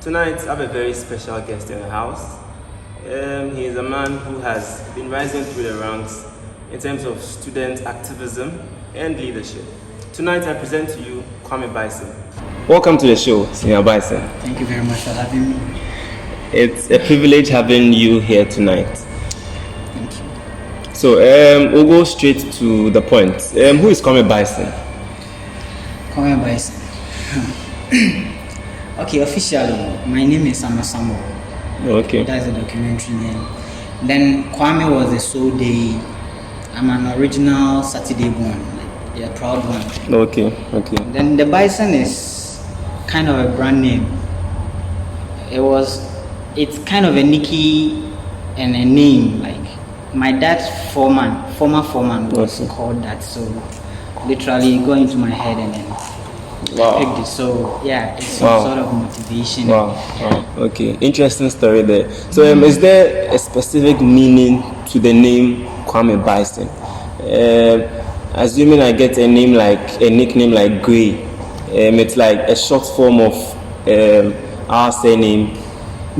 Tonight, I have a very special guest in the house. He is a man who has been rising through the ranks in terms of student activism and leadership. Tonight, I present to you Qwame Byson. Welcome to the show, Senior Byson. Thank you very much for having me. It's a privilege having you here tonight. Thank you. So, we'll go straight to the point. Who is Qwame Byson? Qwame Byson. Okay, officially, my name is Armah. Okay. That's the documentary name. Then Qwame was a sole day. I'm an original Saturday born, a proud one. Okay. Then the Byson is kind of a brand name. It's kind of a nicky and a name. Like my dad's former foreman was called that. So literally got into my head and then I picked it. So yeah, it's some sort of motivation. Wow. Okay. Interesting story there. So is there a specific meaning to the name Qwame Byson? Assuming I get a nickname like Gray, it's like a short form of our surname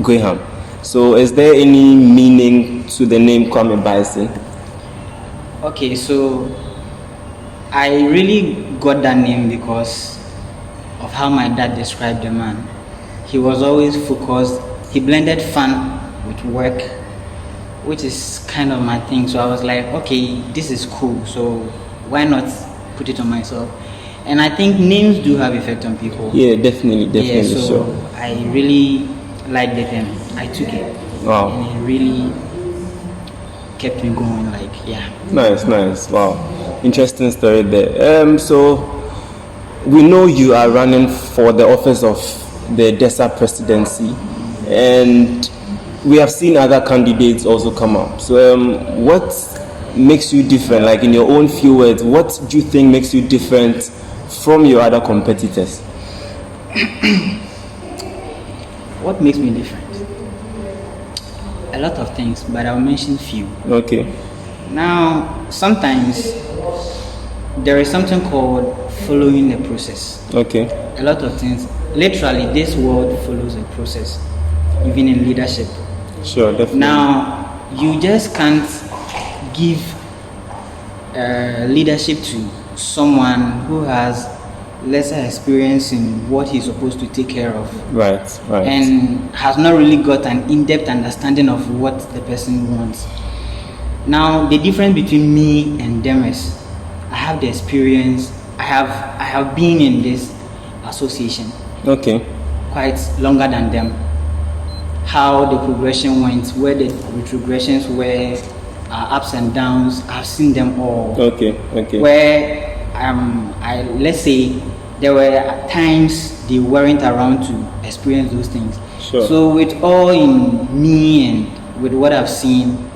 Graham. So is there any meaning to the name Qwame Byson? Okay, so I really got that name because of how my dad described the man. He was always focused. He blended fun with work, which is kind of my thing. So I was like, okay, this is cool. So why not put it on myself? And I think names do have effect on people. Yeah, definitely. Yeah, so sure. I really liked it and I took it. Wow. And it really kept me going. Nice. Wow. Interesting story there. So we know you are running for the office of the DESA presidency, and we have seen other candidates also come up. So what makes you different? Like in your own few words, what do you think makes you different from your other competitors? What makes me different? A lot of things, but I'll mention few. Okay. Now, sometimes there is something called following the process. Okay. A lot of things. Literally, this world follows a process, even in leadership. Sure, definitely. Now, you just can't give leadership to someone who has lesser experience in what he's supposed to take care of. Right. And has not really got an in-depth understanding of what the person wants. Now, the difference between me and them is I have the experience. I have been in this association. Okay. Quite longer than them. How the progression went, where the retrogressions were, ups and downs. I've seen them all. Okay. Where let's say there were times they weren't around to experience those things. Sure. So with all in me and with what I've seen,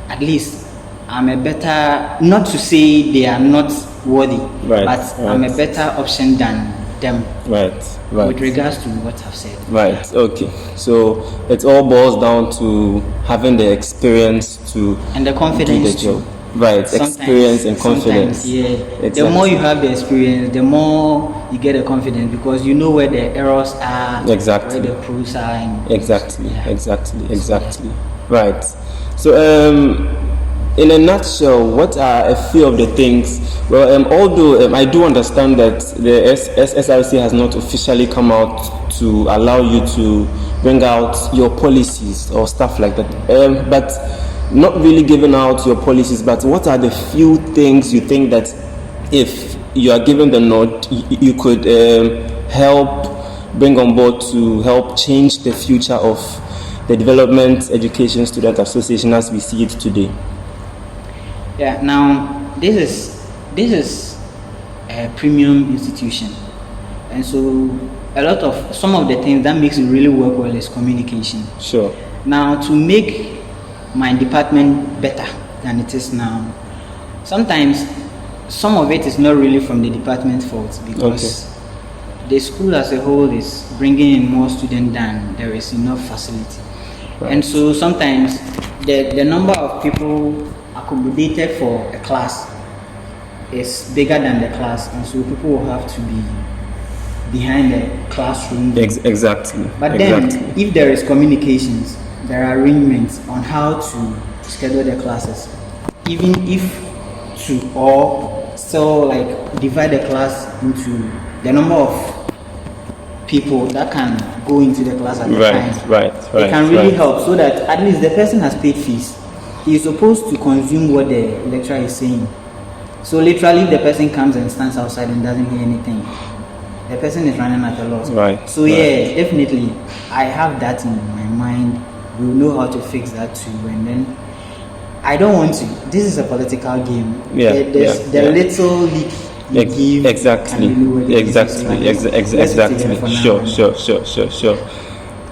at least I'm a better, not to say they are not worthy, but I'm a better option than them. Right. With regards to what I've said. Right. Okay. So it all boils down to having the experience to and the confidence too. Right. Sometimes, experience and confidence. Yeah. Exactly. The more you have the experience, the more you get the confidence because you know where the errors are. Exactly. Where the pros are. And exactly. Right. So in a nutshell, what are a few of the things? Well, although I do understand that the SRC has not officially come out to allow you to bring out your policies or stuff like that, but not really giving out your policies. But what are the few things you think that if you are given the nod, you could help bring on board to help change the future of the Development Education Student Association as we see it today? Yeah, now this is a premium institution, and so some of the things that makes it really work well is communication. Sure. Now to make my department better than it is now, sometimes some of it is not really from the department's fault because the school as a whole is bringing in more students than there is enough facility. Right. And so sometimes the number of people accommodated for a class is bigger than the class, and so people will have to be behind the classroom. Exactly. But then, if there is communications, there are arrangements on how to schedule the classes, even if to or so like divide the class into the number of people that can go into the class at the time. Right. It can really help, so that at least the person has paid fees. He is supposed to consume what the lecturer is saying. So literally, if the person comes and stands outside and doesn't hear anything, the person is running at a loss. So yeah, definitely, I have that in my mind. We'll know how to fix that too, and then I don't want to. This is a political game. The little leak you give. Exactly. Sure.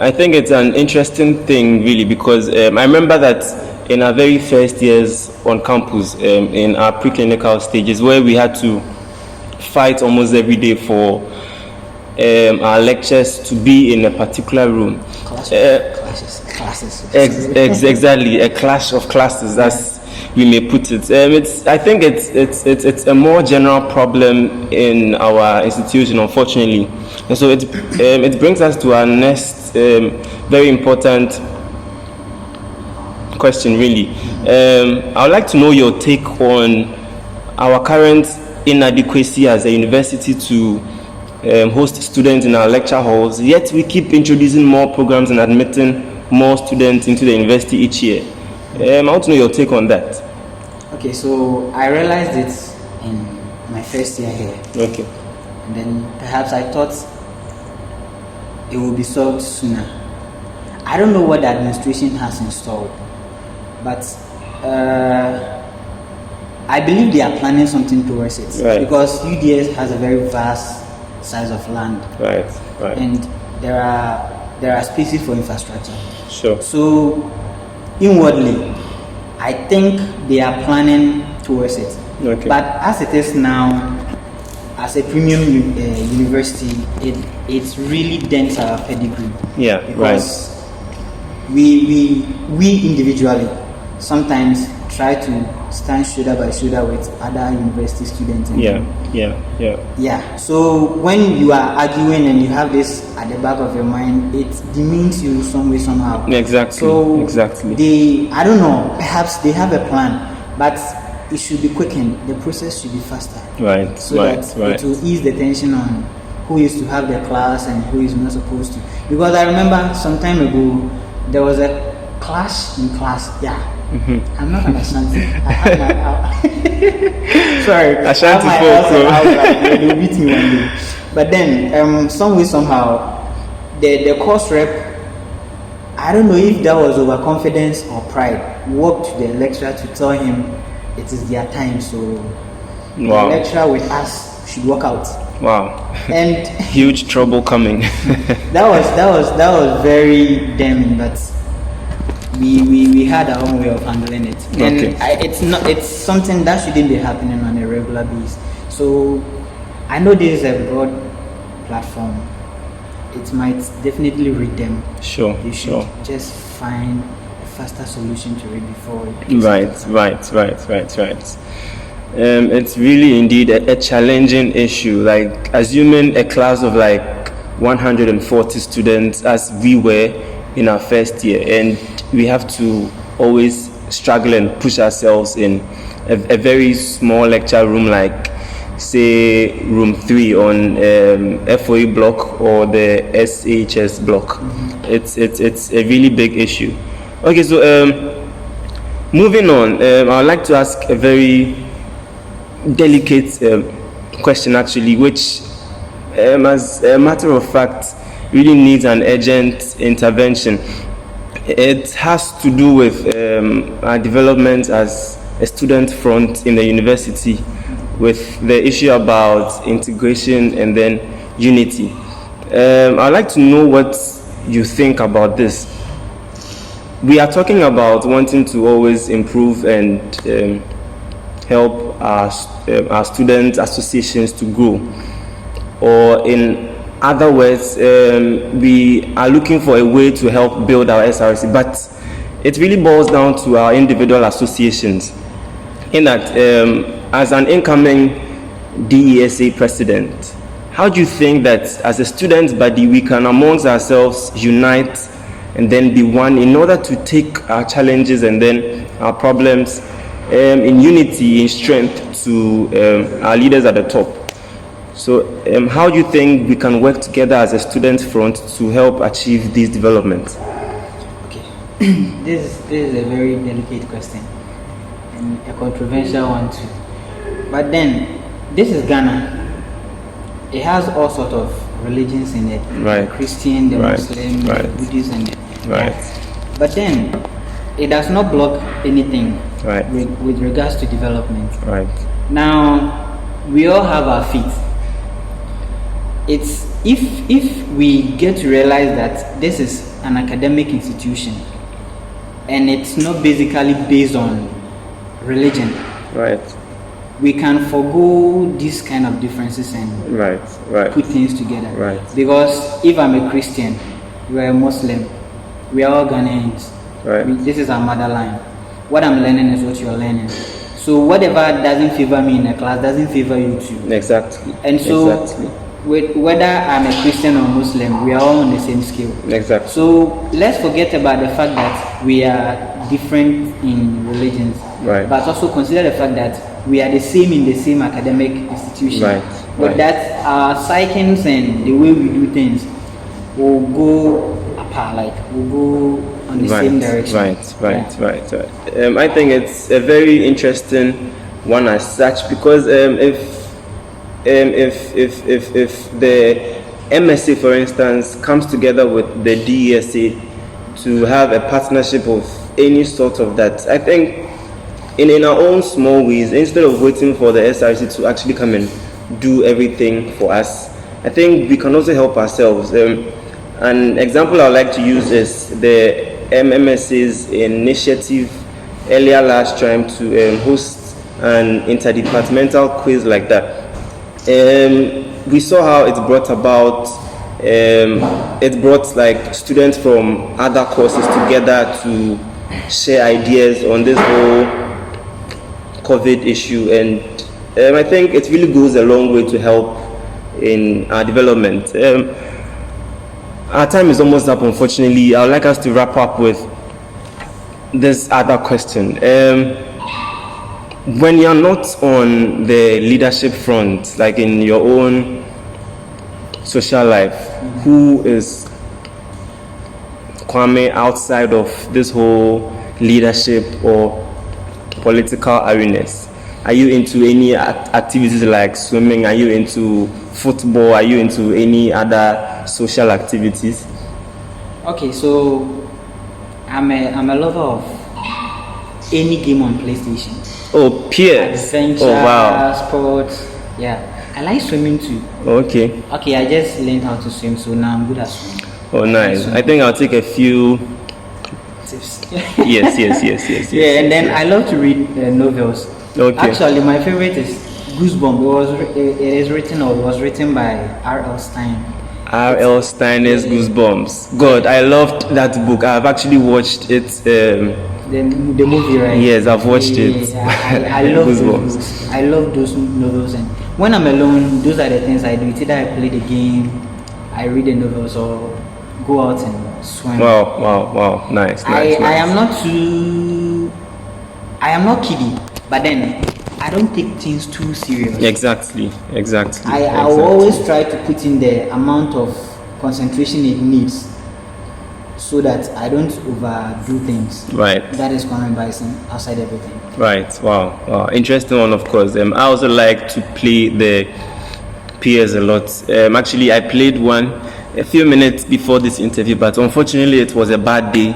I think it's an interesting thing, really, because I remember that in our very first years on campus, in our preclinical stages, where we had to fight almost every day for our lectures to be in a particular room. Classes. Exactly, a clash of classes, as we may put it. I think it's a more general problem in our institution, unfortunately. And so it brings us to our next very important question, really. I would like to know your take on our current inadequacy as a university to host students in our lecture halls, yet we keep introducing more programs and admitting more students into the university each year. I want to know your take on that. Okay, so I realized it in my first year here. Okay. And then perhaps I thought it will be solved sooner. I don't know what the administration has installed, but I believe they are planning something towards it. Right. Because UDS has a very vast size of land. Right. And there are spaces for infrastructure. Sure. So inwardly, I think they are planning towards it. Okay. But as it is now, as a premium university, it really dents our pedigree. Yeah. Because we individually sometimes try to stand shoulder by shoulder with other university students. Yeah. So when you are arguing and you have this at the back of your mind, it demeans you some way, somehow. Exactly. So exactly. I don't know, perhaps they have a plan, but it should be quickened. The process should be faster. Right. So that it will ease the tension on who is to have the class and who is not supposed to. Because I remember some time ago, there was a clash in class. Yeah. Mm-hmm. I'm not an Ashanti. I have my sorry, Ashanti folk. They will beat me one day. But then, some way somehow, the course rep, I don't know if that was overconfidence or pride, walked to the lecturer to tell him it is their time. So the lecturer with us should walk out. Wow. And huge trouble coming. that was very damning, but we had our own way of handling it. And it's something that shouldn't be happening on a regular basis. So I know this is a broad platform. It might definitely read them. Sure. They should just find a faster solution to it before Right. It's really indeed a challenging issue. Like assuming a class of like 140 students as we were in our first year, and we have to always struggle and push ourselves in a very small lecture room, like say room 3 on FOE block or the SHS block. Mm-hmm. It's a really big issue. Okay, so moving on, I would like to ask a very delicate question, actually, which as a matter of fact really needs an urgent intervention. It has to do with our development as a student front in the university, with the issue about integration and then unity. I'd like to know what you think about this. We are talking about wanting to always improve and help our student associations to grow, or in other words, we are looking for a way to help build our SRC, but it really boils down to our individual associations. In that, as an incoming DESA president, how do you think that as a student body we can amongst ourselves unite and then be one in order to take our challenges and then our problems in unity, in strength to our leaders at the top? So how do you think we can work together as a student front to help achieve these developments? Okay, this is a very delicate question and a controversial one too. But then, this is Ghana. It has all sorts of religions in it. Right. The Christian, the Right. Muslim, Right. the Buddhist, and Right. But then, it does not block anything Right. with regards to development. Right. Now, we all have our feet. It's if we get to realize that this is an academic institution and it's not basically based on religion, Right. we can forgo these kind of differences and Right. Right. put things together. Right. Because if I'm a Christian, you are a Muslim, we are all Ghanaians. Right. This is our motherland. What I'm learning is what you're learning. So whatever doesn't favor me in a class doesn't favor you too. Exactly. And so, Exactly. whether I'm a Christian or Muslim, we are all on the same scale. Exactly. So let's forget about the fact that we are different in religions, Right. but also consider the fact that we are the same in the same academic institution. Right. But Right. that our psychings and the way we do things will go apart, like will go on the same direction. Right, right, Yeah. right. I think it's a very interesting one as such because if the MSA, for instance, comes together with the DESA to have a partnership of any sort of that, I think in our own small ways, instead of waiting for the SRC to actually come and do everything for us, I think we can also help ourselves. An example I would like to use is the MMSA's initiative earlier last time to host an interdepartmental quiz like that. We saw how it brought about, it brought like students from other courses together to share ideas on this whole COVID issue, and I think it really goes a long way to help in our development. Our time is almost up, unfortunately. I would like us to wrap up with this other question. When you're not on the leadership front, like in your own social life, who is Qwame outside of this whole leadership or political awareness? Are you into any activities like swimming? Are you into football? Are you into any other social activities? Okay, so I'm a lover of any game on PlayStation. Oh, peers. Adventure, Oh, wow. sports. Yeah, I like swimming too. Okay. Okay, I just learned how to swim, so now I'm good at swimming. Oh, nice. I think I'll take a few. Tips. Yes. Yeah, and then I love to read novels. Okay. Actually, my favorite is Goosebumps. It was written by R.L. Stein. R.L. Steiner's Goosebumps. God, I loved that book. I've actually watched it. The movie, right? Yes, I've watched it. I love Goosebumps. those. I love those novels, and when I'm alone, those are the things I do. It's either I play the game, I read the novels, or go out and swim. Wow. Nice. I am not kidding, but then I don't take things too serious. Exactly. I will always try to put in the amount of concentration it needs so that I don't overdo things. Right. That is Qwame Byson outside everything. Right. Wow. Interesting one, of course. I also like to play the peers a lot. Actually, I played one a few minutes before this interview, but unfortunately, it was a bad day.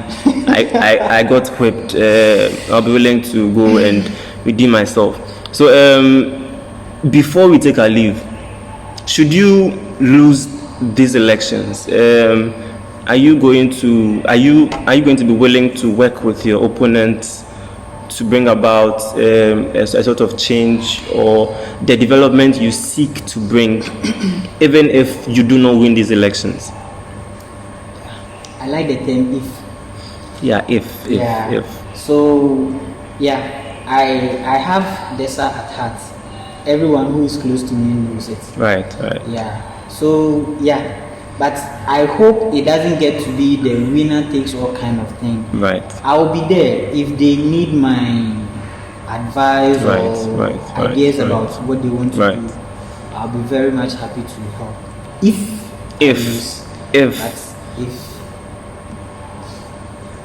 I got whipped. I'll be willing to go and redeem myself. So, before we take our leave, should you lose these elections, are you going to be willing to work with your opponents to bring about a sort of change or the development you seek to bring, even if you do not win these elections? I like the term if. Yeah, if. So, yeah, I have DESA at heart. Everyone who is close to me knows it. Right. Yeah. So yeah, but I hope it doesn't get to be the winner takes all kind of thing. Right. I'll be there if they need my advice or ideas about what they want to do. I'll be very much happy to help. If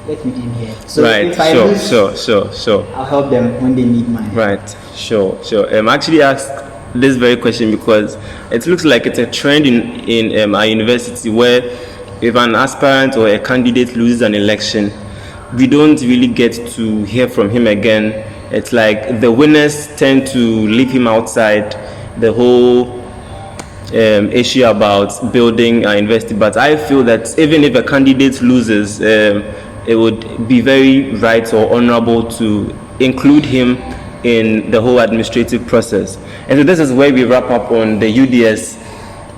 let me in here. So if I lose, sure. I'll help them when they need my help. Right, sure. I'm actually asked this very question because it looks like it's a trend in our university where if an aspirant or a candidate loses an election, we don't really get to hear from him again. It's like the winners tend to leave him outside the whole issue about building our university. But I feel that even if a candidate loses, it would be very right or honorable to include him in the whole administrative process. And so this is where we wrap up on the UDS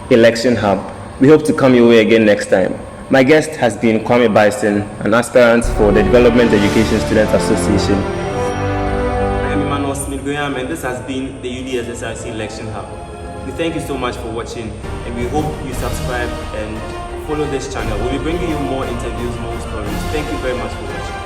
Election Hub. We hope to come your way again next time. My guest has been Qwame Byson, an aspirant for the Development Education Students Association. I am Emmanuel Smith-Graham, and this has been the UDS SRC Election Hub. We thank you so much for watching, and we hope you subscribe and follow this channel. We'll be bringing you more interviews, more stories. Thank you very much for watching.